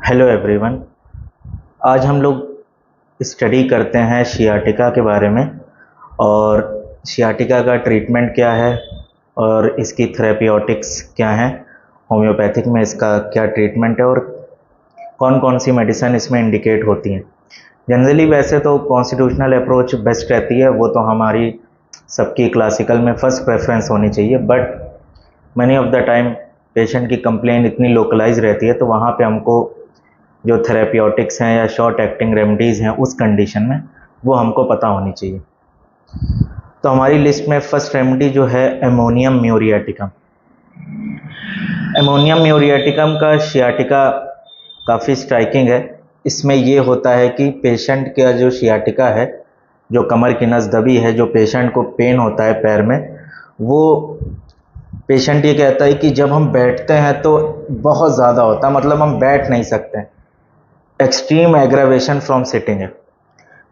Hello everyone. आज हम लोग स्टडी करते हैं सियाटिका के बारे में और सियाटिका का ट्रीटमेंट क्या है और इसकी थेरेप्यूटिक्स क्या हैं। होम्योपैथिक में इसका क्या ट्रीटमेंट है और कौन कौन सी मेडिसिन इसमें इंडिकेट होती हैं। जनरली वैसे तो कॉन्स्टिट्यूशनल अप्रोच बेस्ट रहती है, वो तो हमारी सबकी क्लासिकल में फर्स्ट प्रेफरेंस होनी चाहिए, but many of the time patient की कंप्लेन इतनी लोकलाइज रहती है तो वहाँ पे हमको जो थेरेप्यूटिक्स हैं या शॉर्ट एक्टिंग रेमेडीज़ हैं उस कंडीशन में वो हमको पता होनी चाहिए। तो हमारी लिस्ट में फर्स्ट रेमेडी जो है अमोनियम म्यूरियाटिकम। अमोनियम म्यूरियाटिकम का सियाटिका काफ़ी स्ट्राइकिंग है। इसमें ये होता है कि पेशेंट का जो सियाटिका है, जो कमर की नस दबी है, जो पेशेंट को पेन होता है पैर में, वो पेशेंट ये कहता है कि जब हम बैठते हैं तो बहुत ज़्यादा होता है, मतलब हम बैठ नहीं सकते हैं। एक्सट्रीम एग्रावेशन फ्रॉम सिटिंग है।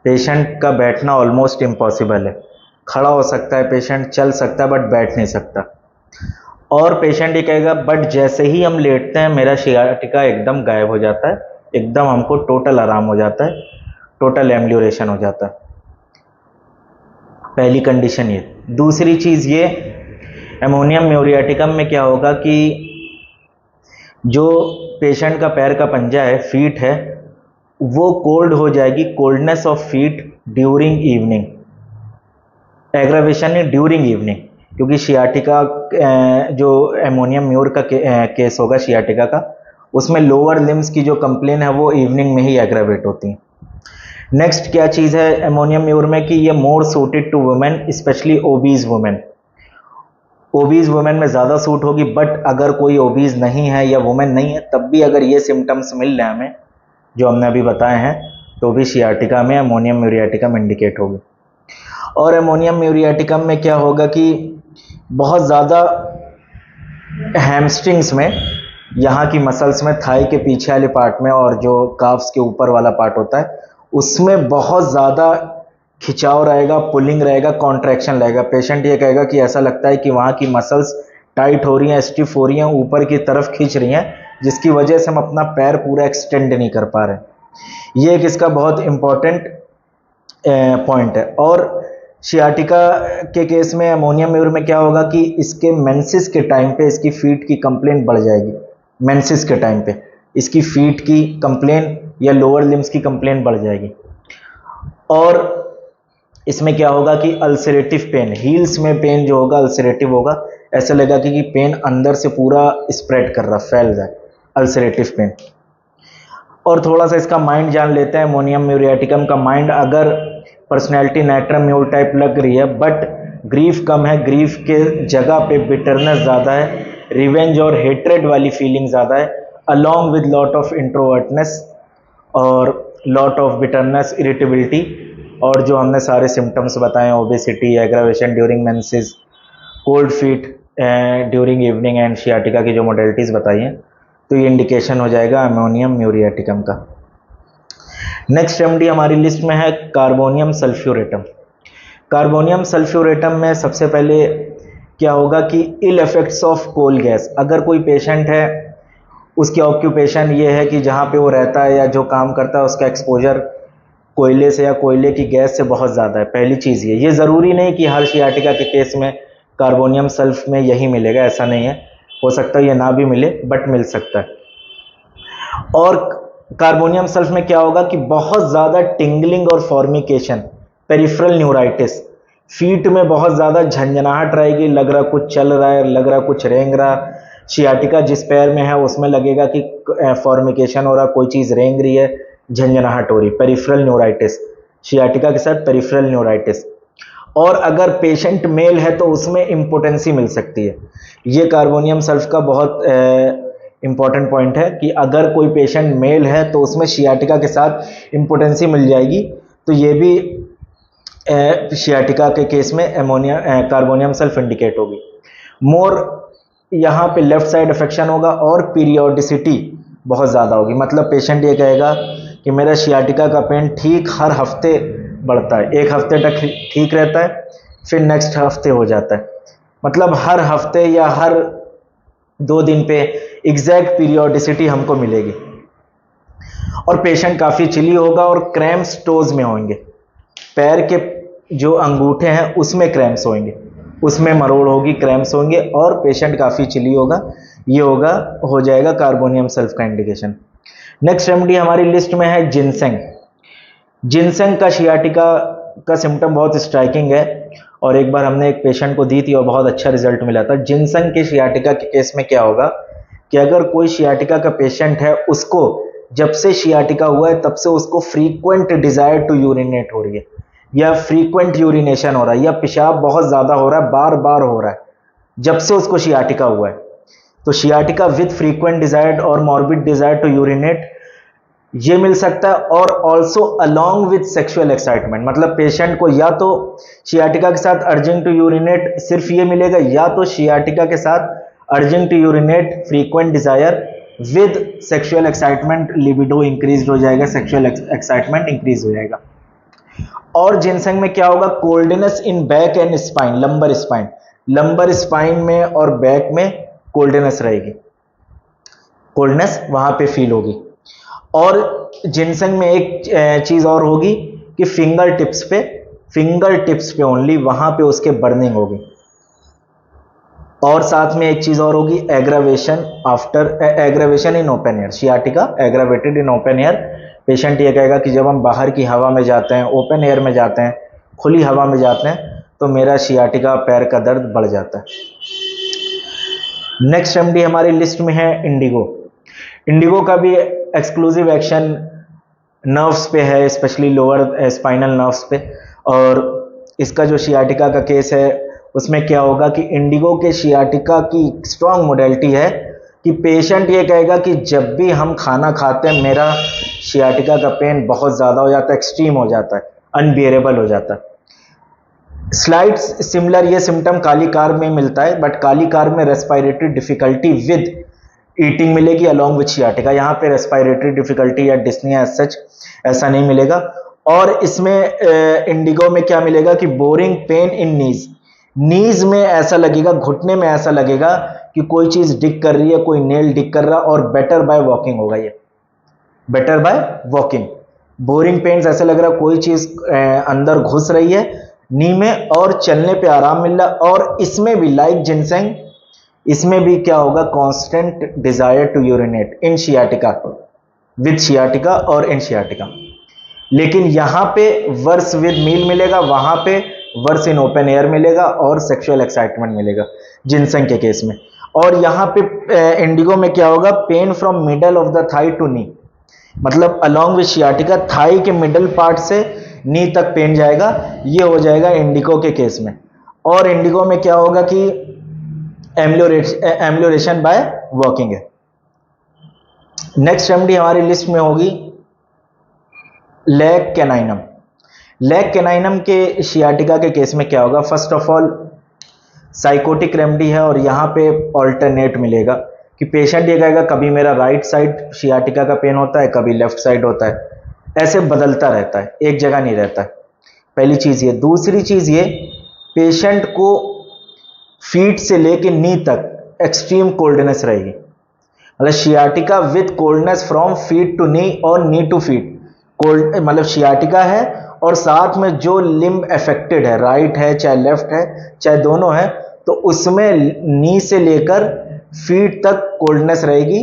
पेशेंट का बैठना ऑलमोस्ट इम्पॉसिबल है। खड़ा हो सकता है पेशेंट, चल सकता है, बट बैठ नहीं सकता। और पेशेंट ये कहेगा बट जैसे ही हम लेटते हैं मेरा सियाटिका एकदम गायब हो जाता है, एकदम हमको टोटल आराम हो जाता है, टोटल एम्ब्ल्यूरेशन हो जाता है। पहली कंडीशन ये। दूसरी चीज़ ये, अमोनियम म्यूरियाटिकम में क्या होगा कि जो पेशेंट का पैर का पंजा है, फीट है, वो कोल्ड हो जाएगी, coldness of feet during evening. Aggravation है ड्यूरिंग इवनिंग, क्योंकि सियाटिका जो एमोनियम म्यूर का केस होगा सियाटिका का, उसमें लोअर लिम्स की जो कंप्लेन है वो इवनिंग में ही एग्रावेट होती है। नेक्स्ट क्या चीज़ है एमोनियम म्यूर में कि ये more suited to women, specially obese women. Obese women में ज़्यादा सूट होगी, बट अगर कोई ओबीज नहीं है या वुमेन नहीं है तब भी अगर ये सिम्टम्स मिल रहे हैं हमें जो हमने अभी बताए हैं, तो भी सियाटिका में अमोनियम म्यूरियाटिकम इंडिकेट होगी। और अमोनियम म्यूरियाटिकम में क्या होगा कि बहुत ज़्यादा हैमस्ट्रिंग्स में, यहाँ की मसल्स में, थाई के पीछे वाले पार्ट में और जो काफ्स के ऊपर वाला पार्ट होता है उसमें बहुत ज़्यादा खिंचाव रहेगा, पुलिंग रहेगा, कॉन्ट्रैक्शन रहेगा। पेशेंट ये कहेगा कि ऐसा लगता है कि वहाँ की मसल्स टाइट हो रही हैं, स्टिफ हो रही हैं, ऊपर की तरफ खींच रही हैं, जिसकी वजह से हम अपना पैर पूरा एक्सटेंड नहीं कर पा रहे। ये एक इसका बहुत इम्पॉर्टेंट पॉइंट है। और सियाटिका के केस में अमोनियम म्यूर में क्या होगा कि इसके मेंसेस के टाइम पे इसकी फीट की कंप्लेन बढ़ जाएगी। मेंसेस के टाइम पे इसकी फीट की कंप्लेन या लोअर लिम्स की कंप्लेन बढ़ जाएगी। और इसमें क्या होगा कि अल्सरेटिव पेन, हील्स में पेन जो होगा अल्सरेटिव होगा, ऐसा लगेगा कि पेन अंदर से पूरा स्प्रेड कर रहा, फैल रहा है, अल्सरेटिव पेन। और थोड़ा सा इसका माइंड जान लेते हैं। अमोनियम म्यूरियाटिकम का माइंड, अगर पर्सनैलिटी नाइट्रम म्यूल टाइप लग रही है बट ग्रीफ कम है, ग्रीफ के जगह पे बिटरनेस ज़्यादा है, रिवेंज और हेट्रेड वाली फीलिंग ज़्यादा है, along with lot of introvertness और लॉट ऑफ बिटरनेस, इरिटेबिलिटी, और जो हमने सारे सिम्टम्स बताए, obesity, aggravation during menses, cold feet during evening and sciatica की जो मॉडलिटीज़ बताई हैं, तो ये इंडिकेशन हो जाएगा अमोनियम म्यूरियाटिकम का। नेक्स्ट रेमेडी हमारी लिस्ट में है कार्बोनियम सल्फ्यूरेटम। कार्बोनियम सल्फ्यूरेटम में सबसे पहले क्या होगा कि ill effects of coal gas. अगर कोई पेशेंट है, उसकी ऑक्यूपेशन ये है कि जहाँ पे वो रहता है या जो काम करता है उसका एक्सपोजर कोयले से या कोयले की गैस से बहुत ज़्यादा है। पहली चीज़ ये ज़रूरी नहीं कि हर सियाटिका के केस में कार्बोनियम सल्फ में यही मिलेगा, ऐसा नहीं है, हो सकता है ये ना भी मिले बट मिल सकता है। और कार्बोनियम सल्फ में क्या होगा कि बहुत ज़्यादा टिंगलिंग और फॉर्मिकेशन, पेरिफेरल न्यूराइटिस, फीट में बहुत ज़्यादा झंझनाहट रहेगी, लग रहा कुछ चल रहा है, लग रहा कुछ रेंग रहा। सियाटिका जिस पैर में है उसमें लगेगा कि फॉर्मिकेशन हो रहा, कोई चीज़ रेंग रही है, झंझनाहट हो रही, पेरिफेरल न्यूराइटिस, सियाटिका के साथ पेरिफेरल न्यूराइटिस। और अगर पेशेंट मेल है तो उसमें इम्पोटेंसी मिल सकती है। ये कार्बोनियम सल्फ का बहुत इम्पॉर्टेंट पॉइंट है कि अगर कोई पेशेंट मेल है तो उसमें सियाटिका के साथ इम्पोटेंसी मिल जाएगी। तो ये भी सियाटिका के केस में कार्बोनियम सल्फ इंडिकेट होगी। मोर यहाँ पे लेफ्ट साइड अफेक्शन होगा और पीरियोडिसिटी बहुत ज़्यादा होगी। मतलब पेशेंट ये कहेगा कि मेरा सियाटिका का पेन ठीक हर हफ्ते बढ़ता है, एक हफ्ते तक ठीक रहता है, फिर नेक्स्ट हफ्ते हो जाता है। मतलब हर हफ्ते या हर 2 दिन पे एग्जैक्ट पीरियोडिसिटी हमको मिलेगी। और पेशेंट काफ़ी चिली होगा और क्रैम्प्स टोज में होंगे, पैर के जो अंगूठे हैं उसमें क्रैम्प्स होंगे, उसमें मरोड़ होगी, क्रैम्प्स होंगे और पेशेंट काफ़ी चिली होगा। ये हो जाएगा कार्बोनियम सल्फ का इंडिकेशन। नेक्स्ट रेमेडी हमारी लिस्ट में है जिनसेंग। जिनसेंग का शियाटिका का सिम्टम बहुत स्ट्राइकिंग है और एक बार हमने एक पेशेंट को दी थी और बहुत अच्छा रिजल्ट मिला था। जिनसेंग के शियाटिका के केस में क्या होगा कि अगर कोई शियाटिका का पेशेंट है, उसको जब से शियाटिका हुआ है तब से उसको फ्रीक्वेंट डिजायर टू यूरिनेट हो रही है, या फ्रीक्वेंट यूरिनेशन हो रहा है, या पेशाब बहुत ज़्यादा हो रहा है, बार बार हो रहा है जब से उसको शियाटिका हुआ है, तो शियाटिका विद फ्रीक्वेंट डिजायर्ड और मॉर्बिड डिजायर टू यूरिनेट ये मिल सकता है। और also along with sexual excitement, मतलब पेशेंट को या तो शियाटिका के साथ अर्जिंग टू यूरिनेट सिर्फ ये मिलेगा, या तो शियाटिका के साथ urging to urinate frequent desire with sexual excitement, libido increase हो जाएगा, सेक्सुअल एक्साइटमेंट इंक्रीज हो जाएगा। और जिनसेंग में क्या होगा, coldness in back and spine, lumbar spine में और बैक में कोल्डनेस रहेगी, कोल्डनेस वहां पे फील होगी। और जिनसेंग में एक चीज और होगी कि फिंगर टिप्स पे ओनली वहां पे उसके बर्निंग होगी। और साथ में एक चीज और होगी, aggravation in open air, sciatica aggravated in open air. Patient ये कहेगा कि जब हम बाहर की हवा में जाते हैं, ओपन एयर में जाते हैं, खुली हवा में जाते हैं, तो मेरा शियाटिका पैर का दर्द बढ़ जाता है। नेक्स्ट रेमेडी हमारी लिस्ट में है इंडिगो। इंडिगो का भी एक्सक्लूसिव एक्शन नर्व्स पे है, स्पेशली लोअर स्पाइनल नर्व्स पे। और इसका जो शियाटिका का केस है उसमें क्या होगा कि इंडिगो के शियाटिका की स्ट्रॉन्ग मोडेलिटी है कि पेशेंट ये कहेगा कि जब भी हम खाना खाते हैं मेरा शियाटिका का पेन बहुत ज़्यादा हो जाता है, एक्सट्रीम हो जाता है, अनबियरेबल हो जाता है। स्लाइड सिमिलर ये सिम्टम काली कार्ब में मिलता है, बट काली कार्ब में रेस्पिरेटरी डिफिकल्टी विद ईटिंग मिलेगी अलोंग विद शियाटिका। यहाँ पे रेस्पिरेटरी डिफिकल्टी या डिस्निया एज सच ऐसा नहीं मिलेगा। और इसमें इंडिगो में क्या मिलेगा कि बोरिंग पेन इन नीज में ऐसा लगेगा, घुटने में ऐसा लगेगा कि कोई चीज डिग कर रही है, कोई नेल डिग कर रहा, और बेटर बाय वॉकिंग होगा, ये better by walking. Boring pains ऐसा लग रहा कोई चीज अंदर घुस रही है नी में, और चलने पे आराम मिल रहा। और इसमें भी लाइक जिनसेंग, इसमें भी क्या होगा, constant desire to urinate in sciatica, with sciatica और इन शियाटिका। लेकिन यहां पे वर्स विद मील मिलेगा, वहां पे वर्स इन ओपन एयर मिलेगा और सेक्सुअल एक्साइटमेंट मिलेगा जिनसेंग के केस में। और यहां पे इंडिगो में क्या होगा, pain from middle of the thigh to knee, मतलब अलोंग विद शियाटिका थाई के मिडल पार्ट से नी तक पेन जाएगा, ये हो जाएगा इंडिगो के केस में। और इंडिगो में क्या होगा कि एम्ब्लोरेशन बाय वॉकिंग है। नेक्स्ट रेमेडी हमारी लिस्ट में होगी लेग कैनाइनम। लेग कैनाइनम के शियाटिका के केस में क्या होगा, first of all psychotic remedy है और यहाँ पे ऑल्टरनेट मिलेगा कि पेशेंट ये कहेगा कभी मेरा राइट साइड शियाटिका का पेन होता है, कभी लेफ्ट साइड होता है, ऐसे बदलता रहता है, एक जगह नहीं रहता है। पहली चीज ये। दूसरी चीज ये, पेशेंट को फीट से लेके नी तक एक्सट्रीम कोल्डनेस रहेगी, मतलब sciatica with coldness from feet to knee और नी टू फीट, कोल्ड मतलब शियाटिका है और साथ में जो लिम्ब अफेक्टेड है, राइट है चाहे लेफ्ट है चाहे दोनों है, तो उसमें नी से लेकर फीट तक कोल्डनेस रहेगी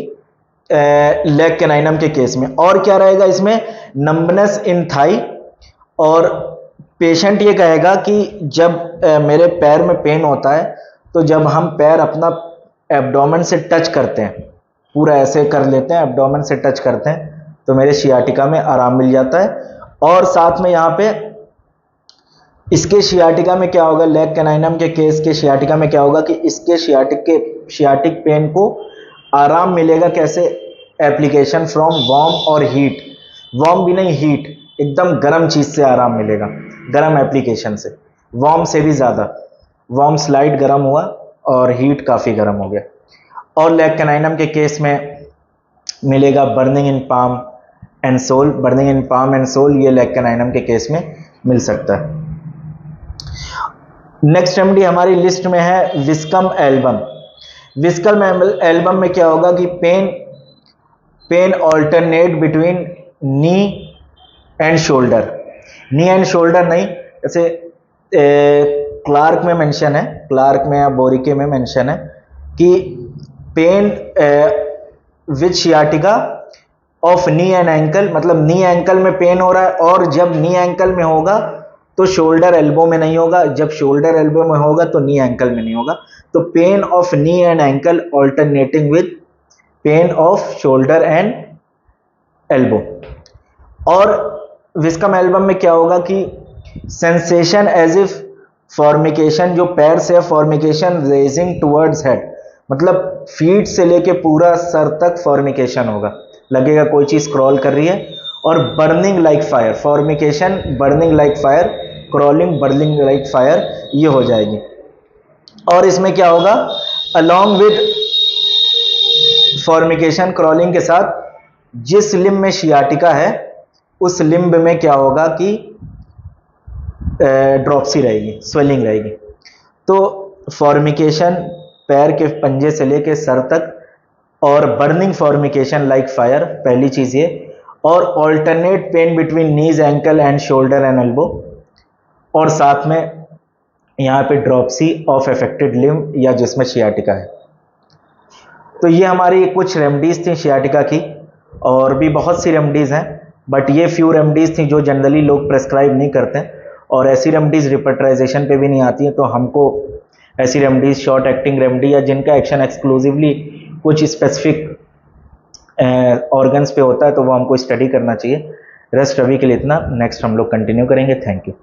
लेग कैनाइनम के केस में। और क्या रहेगा इसमें, नंबनेस इन थाई। और पेशेंट ये कहेगा कि जब मेरे पैर में पेन होता है तो जब हम पैर अपना एब्डोमेन से टच करते हैं, पूरा ऐसे कर लेते हैं, एब्डोमेन से टच करते हैं, तो मेरे शियाटिका में आराम मिल जाता है। और साथ में यहाँ पे इसके शियाटिका में क्या होगा, लेग कैनाइनम के केस के शियाटिका में क्या होगा कि इसके शियाटिक पेन को आराम मिलेगा कैसे, एप्लीकेशन फ्रॉम वार्म और हीट, वार्म भी नहीं हीट, एकदम गर्म चीज से आराम मिलेगा, गर्म एप्लीकेशन से, वार्म से भी ज्यादा, वार्म स्लाइड गर्म हुआ और हीट काफी गर्म हो गया। और लेग कैनाइनम के केस में मिलेगा burning in palm and sole, burning in palm and sole ये लेग कैनाइनम के केस में मिल सकता है। नेक्स्ट रेमेडी हमारी लिस्ट में है विस्कम एल्बम। विस्कम एल्बम में क्या होगा कि pain pain alternate between knee and shoulder. Knee and shoulder नहीं, जैसे क्लार्क में मेंशन है, क्लार्क में या बोरिके में मेंशन है कि pain with sciatica of knee and ankle, मतलब नी एंकल में पेन हो रहा है, और जब नी एंकल में होगा तो शोल्डर एल्बो में नहीं होगा, जब शोल्डर एल्बो में होगा तो नी एंकल में नहीं होगा। तो pain of knee and ankle alternating with pain off shoulder and elbow. और विस्कम एल्बम में क्या होगा कि सेंसेशन एज इफ फॉर्मिकेशन, जो पैर से फॉर्मिकेशन रेजिंग टुवर्ड्स हेड, मतलब फीट से लेके पूरा सर तक फॉर्मिकेशन होगा, लगेगा कोई चीज क्रॉल कर रही है। और burning like fire, formication burning like fire, crawling burning like fire, ये हो जाएगी। और इसमें क्या होगा, अलोंग विद फॉर्मिकेशन क्रॉलिंग के साथ जिस लिम्ब में सियाटिका है उस लिम्ब में क्या होगा कि ड्रॉप्सी रहेगी, स्वेलिंग रहेगी। तो फॉर्मिकेशन पैर के पंजे से लेके सर तक, और बर्निंग फॉर्मिकेशन लाइक फायर, पहली चीज ये। और alternate pain between knees ankle and shoulder and elbow, और साथ में यहाँ पे ड्रॉप्सी ऑफ अफेक्टेड लिम्ब या जिसमें सियाटिका है। तो ये हमारी कुछ रेमडीज थी सियाटिका की, और भी बहुत सी रेमडीज हैं, बट ये फ्यू रेमडीज थी जो जनरली लोग प्रेस्क्राइब नहीं करते, और ऐसी रेमडीज रिपर्टराइजेशन पे भी नहीं आती हैं। तो हमको ऐसी रेमडीज, शॉर्ट एक्टिंग रेमडी या जिनका एक्शन एक्सक्लूसिवली कुछ स्पेसिफिक ऑर्गन्स पे होता है, तो वो हमको स्टडी करना चाहिए। रेस्ट अभी के लिए इतना, नेक्स्ट हम लोग कंटिन्यू करेंगे। Thank you.